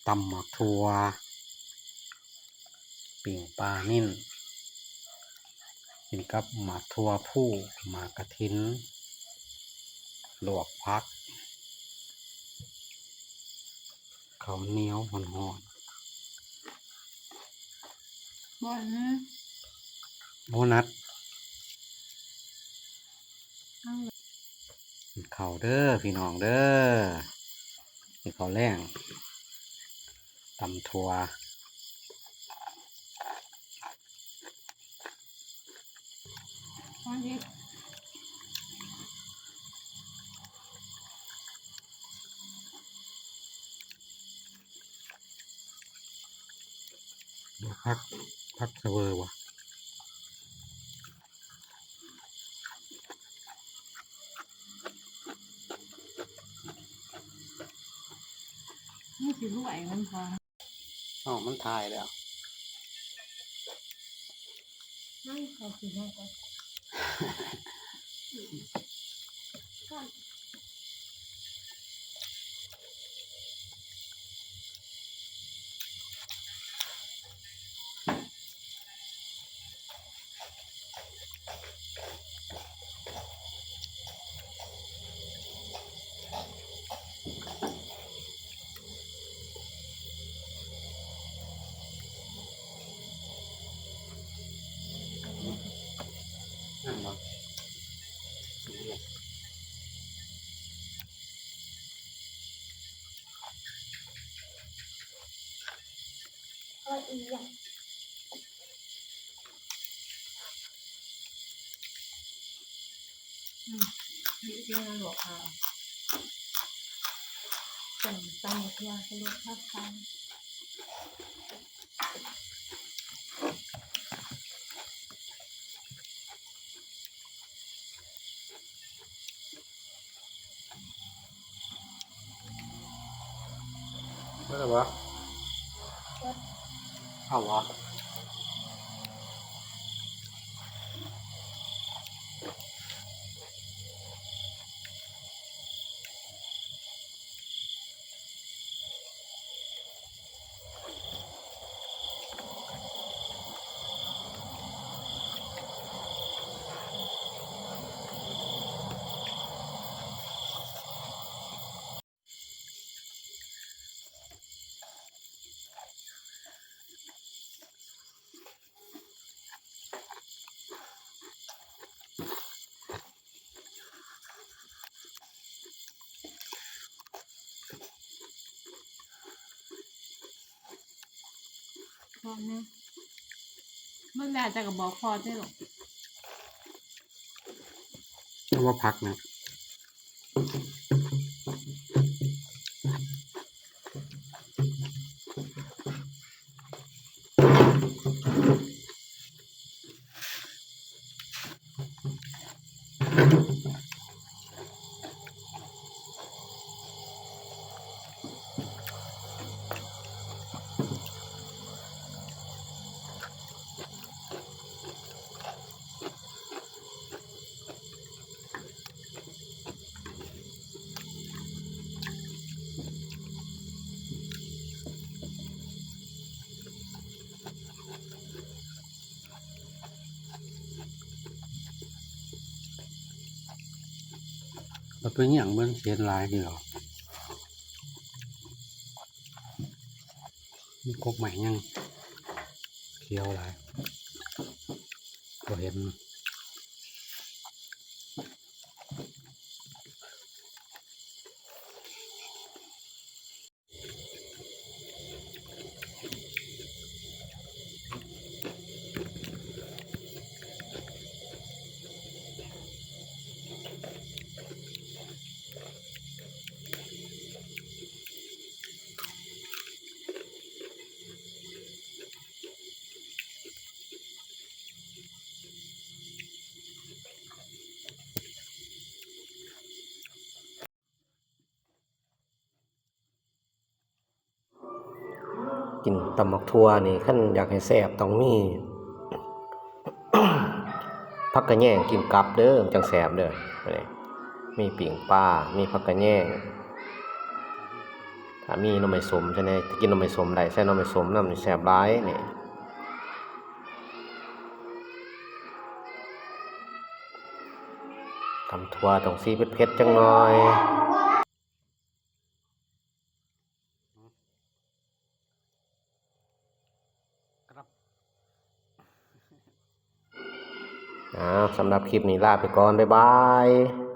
ตำหมักทั่วปิ่งปลานิ่นกินกับหมักทั่วผู้หมากกระทินลวกพักข้าวเหนียวหอนบ่อยนะ โบนัส เอาเลย กินข้าวเด้อพี่น้องเด้อกินข้าวแรงตำทั่ววันนี้ ดูพักเสวอวะ นี่สิรู้ไอ้มันพอ อ๋อมันถ่ายแล้ว ให้เขาสิให้ก่อน นั่นวะ ก็อีกอย่างนี่ที่งานหลวงค่ะจังตั้งหัวสรุปภาพไทย ไม่ได้วะเอาวะพอนะเมื่อแม่จะกับบอกพอได้หรอก เรียกว่าพักนะเราเป็นอย่างเบิ้งเสียลายนี่หรอมีกกใหม่ยังเคี้ยวลายก็เห็นกินตำบักทั่วนี่ขั้นอยากให้แซ่บต้องมี ผักกระแยงกินกับเด้อจังแซ่บเด้อนี่มีปิ่งปลามีผักกระแยงถ้า ถ้ามีหน่อไม้สมใช่ไหมกินหน่อไม้สมได้ใส่หน่อไม้สมน้ำนี่แซ่บหลายนี่ตำทั่วต้องสีเผ็ดๆจังหน่อยครับ สำหรับคลิปนี้ลาไปก่อน บ๊ายบาย